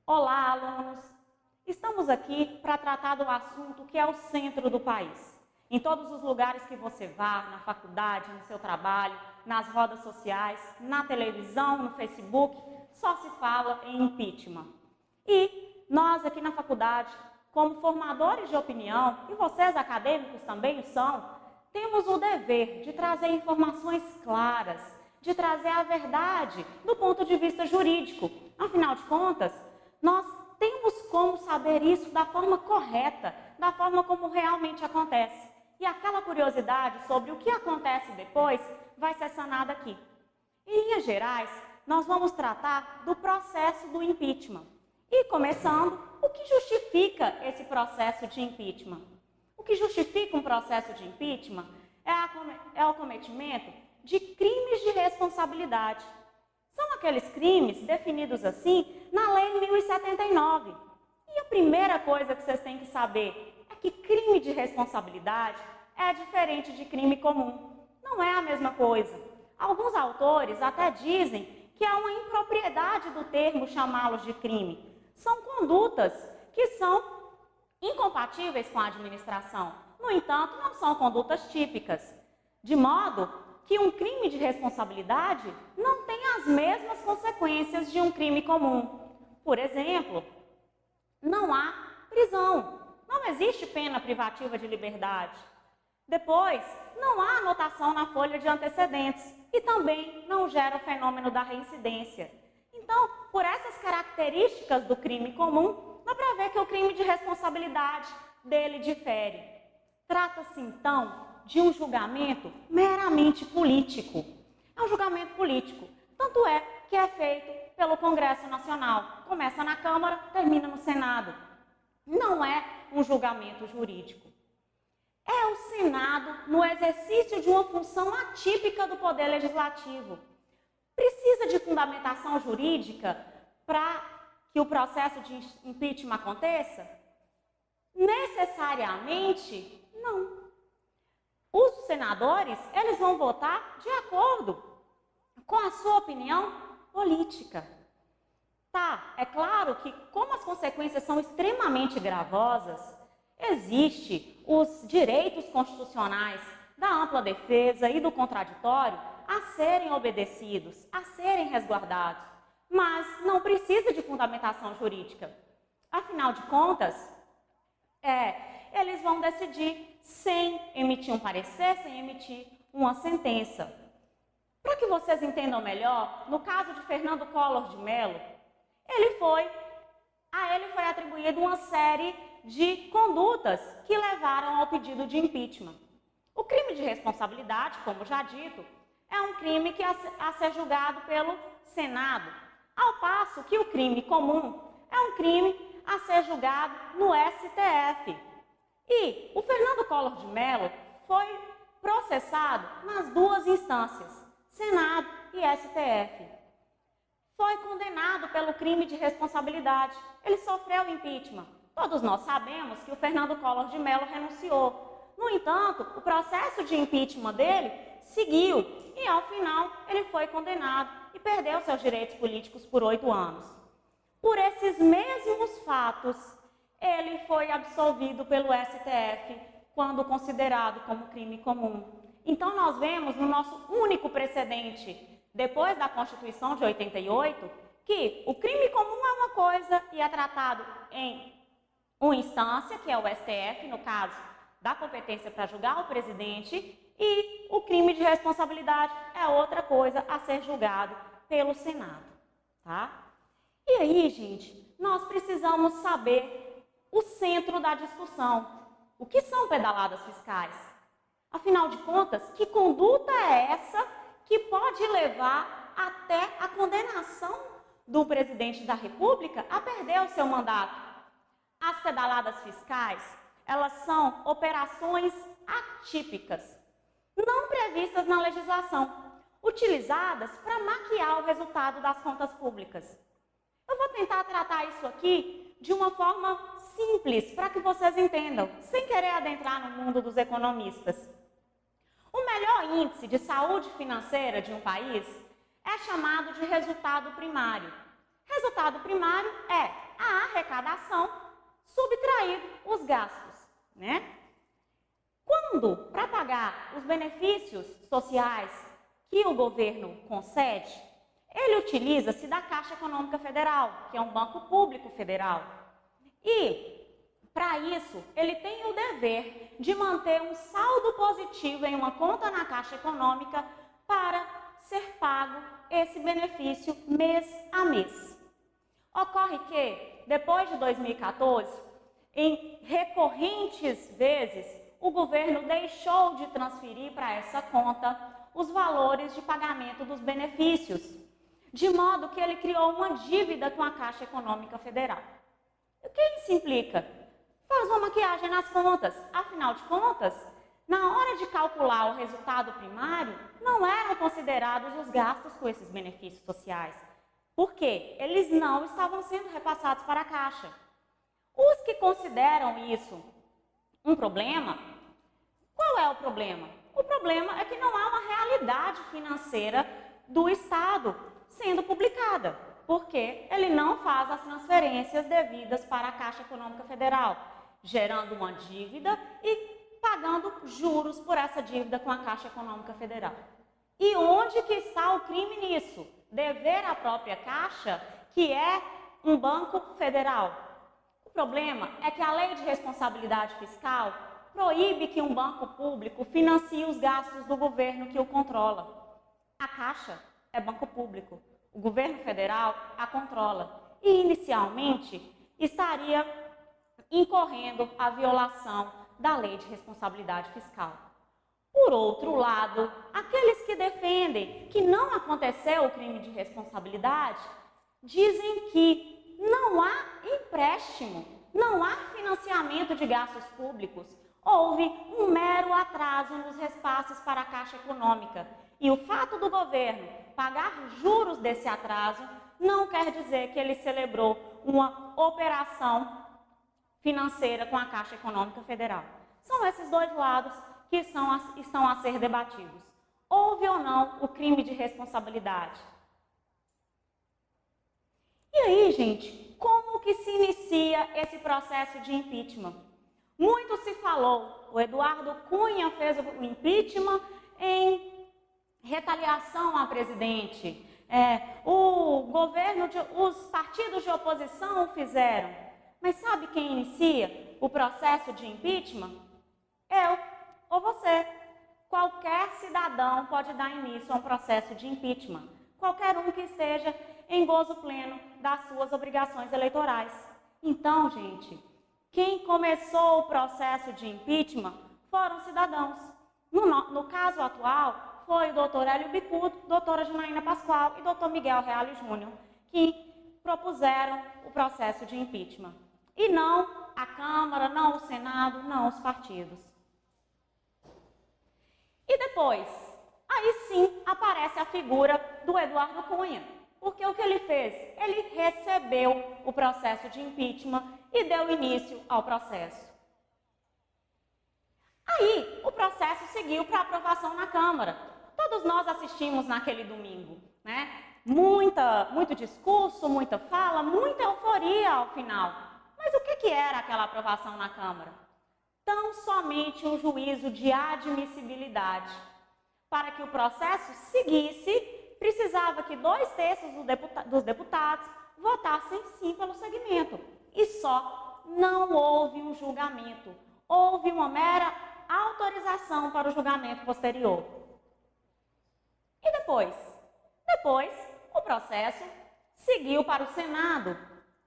Olá, alunos! Estamos aqui para tratar do assunto que é o centro do país. Em todos os lugares que você vá, na faculdade, no seu trabalho, nas rodas sociais, na televisão, no Facebook, só se fala em impeachment. E nós aqui na faculdade, como formadores de opinião, e vocês acadêmicos também o são, temos o dever de trazer informações claras, de trazer a verdade do ponto de vista jurídico. Afinal de contas, nós temos como saber isso da forma correta, da forma como realmente acontece. E aquela curiosidade sobre o que acontece depois vai ser sanada aqui. Em linhas gerais, nós vamos tratar do processo do impeachment. E começando, o que justifica esse processo de impeachment? O que justifica um processo de impeachment é o cometimento de crimes de responsabilidade. São aqueles crimes definidos assim na Lei 1079. E a primeira coisa que vocês têm que saber é que crime de responsabilidade é diferente de crime comum. Não é a mesma coisa. Alguns autores até dizem que há uma impropriedade do termo chamá-los de crime. São condutas que são incompatíveis com a administração. No entanto, não são condutas típicas. De modo que um crime de responsabilidade não tem as mesmas consequências de um crime comum. Por exemplo, não há prisão, não existe pena privativa de liberdade. Depois, não há anotação na folha de antecedentes e também não gera o fenômeno da reincidência. Então, por essas características do crime comum, dá para ver que o crime de responsabilidade dele difere. Trata-se, então, de um julgamento meramente político. É um julgamento político. Tanto é que é feito pelo Congresso Nacional. Começa na Câmara, termina no Senado. Não é um julgamento jurídico. É o Senado no exercício de uma função atípica do Poder Legislativo. Precisa de fundamentação jurídica para que o processo de impeachment aconteça? Necessariamente, não. Os senadores, eles vão votar de acordo com a sua opinião política. Tá, é claro que como as consequências são extremamente gravosas, existe os direitos constitucionais da ampla defesa e do contraditório a serem obedecidos, a serem resguardados, mas não precisa de fundamentação jurídica. Afinal de contas, eles vão decidir sem emitir um parecer, sem emitir uma sentença. Para que vocês entendam melhor, no caso de Fernando Collor de Mello, a ele foi atribuída uma série de condutas que levaram ao pedido de impeachment. O crime de responsabilidade, como já dito, é um crime que a ser julgado pelo Senado, ao passo que o crime comum é um crime a ser julgado no STF. E o Fernando Collor de Mello foi processado nas duas instâncias, Senado e STF. Foi condenado pelo crime de responsabilidade. Ele sofreu impeachment. Todos nós sabemos que o Fernando Collor de Mello renunciou. No entanto, o processo de impeachment dele seguiu e, ao final, ele foi condenado e perdeu seus direitos políticos por 8 anos. Por esses mesmos fatos, ele foi absolvido pelo STF quando considerado como crime comum. Então, nós vemos no nosso único precedente, depois da Constituição de 88, que o crime comum é uma coisa e é tratado em uma instância, que é o STF, no caso da competência para julgar o presidente, e o crime de responsabilidade é outra coisa a ser julgado pelo Senado. Tá? E aí, gente, nós precisamos saber o centro da discussão. O que são pedaladas fiscais? Afinal de contas, que conduta é essa que pode levar até a condenação do presidente da República a perder o seu mandato? As pedaladas fiscais, elas são operações atípicas, não previstas na legislação, utilizadas para maquiar o resultado das contas públicas. Eu vou tentar tratar isso aqui de uma forma simples, para que vocês entendam, sem querer adentrar no mundo dos economistas. O melhor índice de saúde financeira de um país é chamado de resultado primário. Resultado primário é a arrecadação subtraído os gastos, né? Quando, para pagar os benefícios sociais que o governo concede, ele utiliza-se da Caixa Econômica Federal, que é um banco público federal. E, para isso, ele tem o dever de manter um saldo positivo em uma conta na Caixa Econômica para ser pago esse benefício mês a mês. Ocorre que, depois de 2014, em recorrentes vezes, o governo deixou de transferir para essa conta os valores de pagamento dos benefícios, de modo que ele criou uma dívida com a Caixa Econômica Federal. O que isso implica? Faz uma maquiagem nas contas. Afinal de contas, na hora de calcular o resultado primário, não eram considerados os gastos com esses benefícios sociais, porque eles não estavam sendo repassados para a Caixa. Os que consideram isso um problema, qual é o problema? O problema é que não há uma realidade financeira do Estado sendo publicada, porque ele não faz as transferências devidas para a Caixa Econômica Federal, gerando uma dívida e pagando juros por essa dívida com a Caixa Econômica Federal. E onde que está o crime nisso? Dever à própria Caixa, que é um banco federal. O problema é que a Lei de Responsabilidade Fiscal proíbe que um banco público financie os gastos do governo que o controla. A Caixa é banco público, o governo federal a controla e, inicialmente, estaria incorrendo a violação da Lei de Responsabilidade Fiscal. Por outro lado, aqueles que defendem que não aconteceu o crime de responsabilidade dizem que não há empréstimo, não há financiamento de gastos públicos, houve um mero atraso nos repasses para a Caixa Econômica. E o fato do governo pagar juros desse atraso não quer dizer que ele celebrou uma operação financeira com a Caixa Econômica Federal. São esses dois lados que estão a ser debatidos. Houve ou não o crime de responsabilidade? E aí, gente, como que se inicia esse processo de impeachment? Muito se falou, o Eduardo Cunha fez o impeachment em retaliação ao presidente. Os partidos de oposição o fizeram. Mas sabe quem inicia o processo de impeachment? Eu ou você. Qualquer cidadão pode dar início a um processo de impeachment. Qualquer um que esteja em gozo pleno das suas obrigações eleitorais. Então, gente, quem começou o processo de impeachment foram cidadãos. No caso atual, foi o doutor Hélio Bicudo, doutora Janaína Pascoal e doutor Miguel Reale Júnior, que propuseram o processo de impeachment. E não a Câmara, não o Senado, não os partidos. E depois, aí sim aparece a figura do Eduardo Cunha. Porque o que ele fez? Ele recebeu o processo de impeachment e deu início ao processo. Aí, o processo seguiu para aprovação na Câmara. Todos nós assistimos naquele domingo, né? Muito discurso, muita fala, muita euforia ao final. Mas o que era aquela aprovação na Câmara? Tão somente um juízo de admissibilidade. Para que o processo seguisse, precisava que 2/3 dos deputados votassem sim pelo segmento. E só não houve um julgamento. Houve uma mera autorização para o julgamento posterior. E depois? Depois, o processo seguiu para o Senado.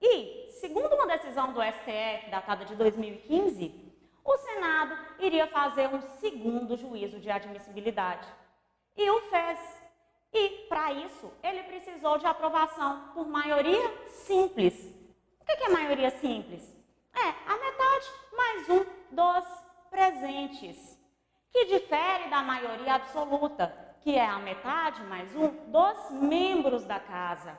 E, segundo uma decisão do STF, datada de 2015, o Senado iria fazer um segundo juízo de admissibilidade. E o fez. E, para isso, ele precisou de aprovação por maioria simples. O que é maioria simples? É a metade mais um dos presentes, que difere da maioria absoluta, que é a metade mais um dos membros da casa.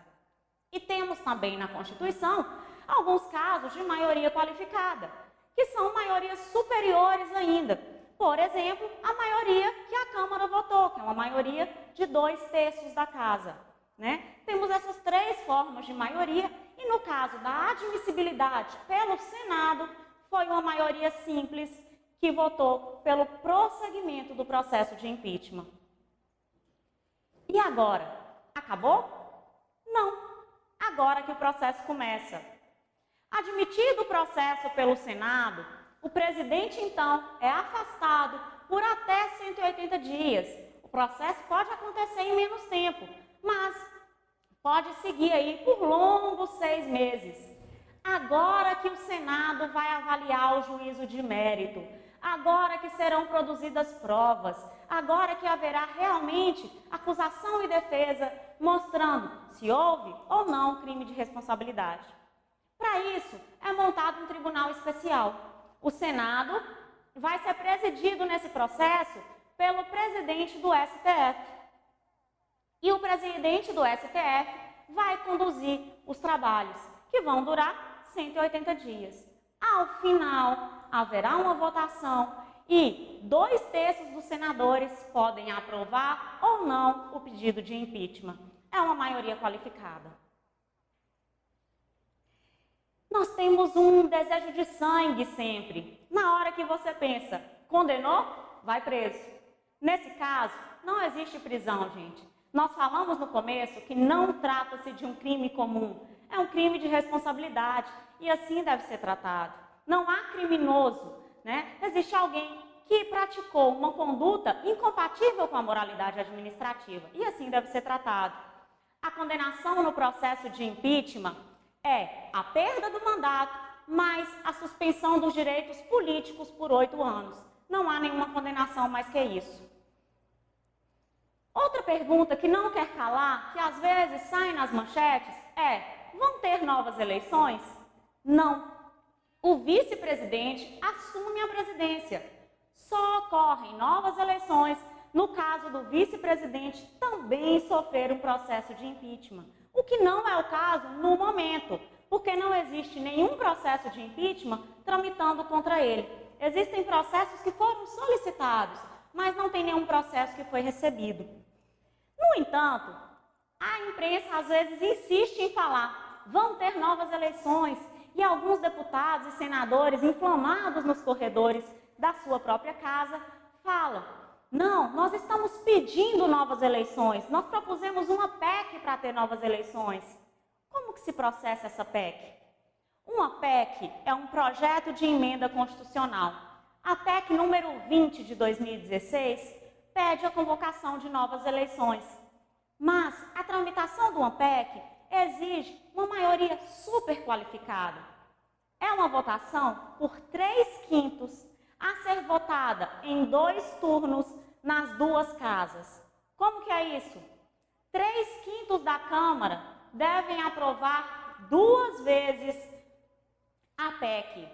E temos também na Constituição alguns casos de maioria qualificada, que são maiorias superiores ainda. Por exemplo, a maioria que a Câmara votou, que é uma maioria de 2/3 da casa. né? Temos essas três formas de maioria e no caso da admissibilidade pelo Senado, foi uma maioria simples que votou pelo prosseguimento do processo de impeachment. E agora? Acabou? Não. Agora que o processo começa. Admitido o processo pelo Senado, o presidente, então, é afastado por até 180 dias. O processo pode acontecer em menos tempo, mas pode seguir aí por longos 6 meses. Agora que o Senado vai avaliar o juízo de mérito, agora que serão produzidas provas, agora que haverá realmente acusação e defesa mostrando se houve ou não crime de responsabilidade. Para isso, é montado um tribunal especial. O Senado vai ser presidido nesse processo pelo presidente do STF. E o presidente do STF vai conduzir os trabalhos, que vão durar 180 dias. Ao final, haverá uma votação e 2/3 dos senadores podem aprovar ou não o pedido de impeachment. É uma maioria qualificada. Nós temos um desejo de sangue sempre. Na hora que você pensa, condenou, vai preso. Nesse caso, não existe prisão, gente. Nós falamos no começo que não trata-se de um crime comum. É um crime de responsabilidade e assim deve ser tratado. Não há criminoso, né? Existe alguém que praticou uma conduta incompatível com a moralidade administrativa e assim deve ser tratado. A condenação no processo de impeachment é a perda do mandato mais a suspensão dos direitos políticos por 8 anos. Não há nenhuma condenação mais que isso. Outra pergunta que não quer calar, que às vezes sai nas manchetes, é: vão ter novas eleições? Não. O vice-presidente assume a presidência. Só ocorrem novas eleições no caso do vice-presidente também sofrer um processo de impeachment. O que não é o caso no momento, porque não existe nenhum processo de impeachment tramitando contra ele. Existem processos que foram solicitados, mas não tem nenhum processo que foi recebido. No entanto, a imprensa às vezes insiste em falar: vão ter novas eleições, e alguns deputados e senadores inflamados nos corredores da sua própria casa falam: não, nós estamos pedindo novas eleições, nós propusemos uma PEC para ter novas eleições. Como que se processa essa PEC? Uma PEC é um projeto de emenda constitucional. A PEC número 20 de 2016 pede a convocação de novas eleições. Mas a tramitação de uma PEC exige uma maioria super qualificada. É uma votação por 3/5 a ser votada em 2 turnos nas 2 casas. Como que é isso? 3/5 da Câmara devem aprovar 2 vezes a PEC.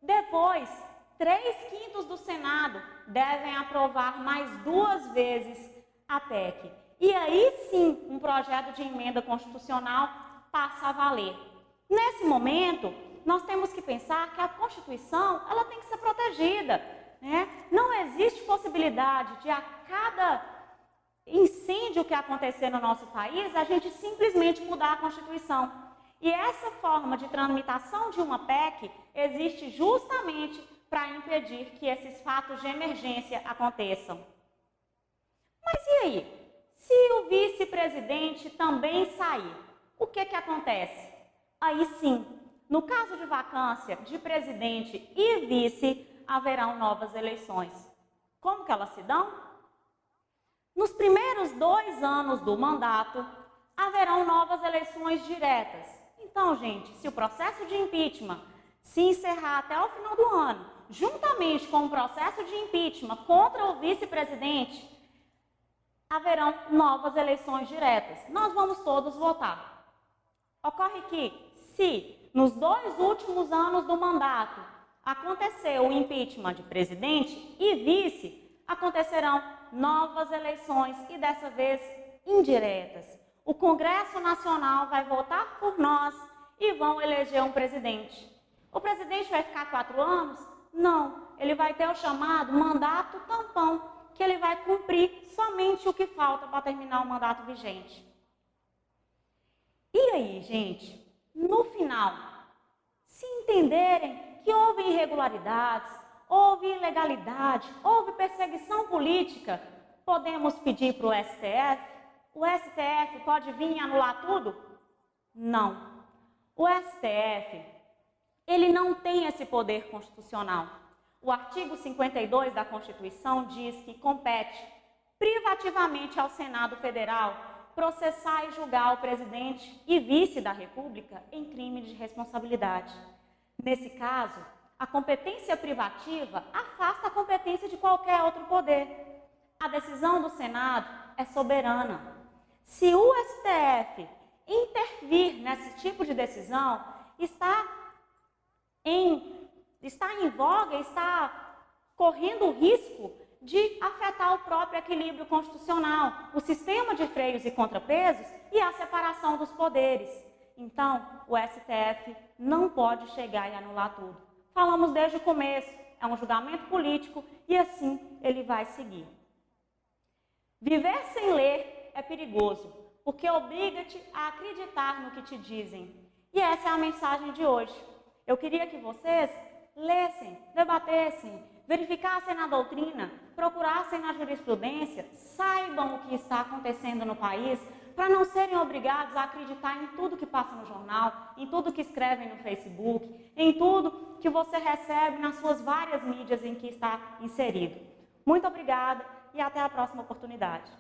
Depois, 3/5 do Senado devem aprovar mais 2 vezes a PEC. E aí sim, um projeto de emenda constitucional passa a valer. Nesse momento, nós temos que pensar que a Constituição ela tem que ser protegida, né? Não existe possibilidade de a cada incêndio que acontecer no nosso país, a gente simplesmente mudar a Constituição. E essa forma de tramitação de uma PEC existe justamente para impedir que esses fatos de emergência aconteçam. Mas e aí? Se o vice-presidente também sair, o que acontece? Aí sim, no caso de vacância de presidente e vice, haverão novas eleições. Como que elas se dão? Nos primeiros 2 anos do mandato, haverão novas eleições diretas. Então, gente, se o processo de impeachment se encerrar até o final do ano, juntamente com o processo de impeachment contra o vice-presidente, haverão novas eleições diretas. Nós vamos todos votar. Ocorre que, se nos 2 últimos anos do mandato aconteceu o impeachment de presidente e vice, acontecerão novas eleições e dessa vez indiretas. O Congresso Nacional vai votar por nós e vão eleger um presidente. O presidente vai ficar 4 anos? Não, ele vai ter o chamado mandato tampão, que ele vai cumprir somente o que falta para terminar o mandato vigente. aí, gente, no final, se entenderem que houve irregularidades, houve ilegalidade, houve perseguição política, podemos pedir para o STF? O STF pode vir e anular tudo? Não. O STF, ele não tem esse poder constitucional. O artigo 52 da Constituição diz que compete privativamente ao Senado Federal processar e julgar o presidente e vice da República em crime de responsabilidade. Nesse caso, a competência privativa afasta a competência de qualquer outro poder. A decisão do Senado é soberana. Se o STF intervir nesse tipo de decisão, está em voga, está correndo o risco de afetar o próprio equilíbrio constitucional, o sistema de freios e contrapesos e a separação dos poderes. Então, o STF não pode chegar e anular tudo. Falamos desde o começo, é um julgamento político e assim ele vai seguir. Viver sem ler é perigoso, porque obriga-te a acreditar no que te dizem. E essa é a mensagem de hoje. Eu queria que vocês lessem, debatessem, verificassem na doutrina, procurassem na jurisprudência, saibam o que está acontecendo no país, para não serem obrigados a acreditar em tudo que passa no jornal, em tudo que escrevem no Facebook, em tudo que você recebe nas suas várias mídias em que está inserido. Muito obrigada e até a próxima oportunidade.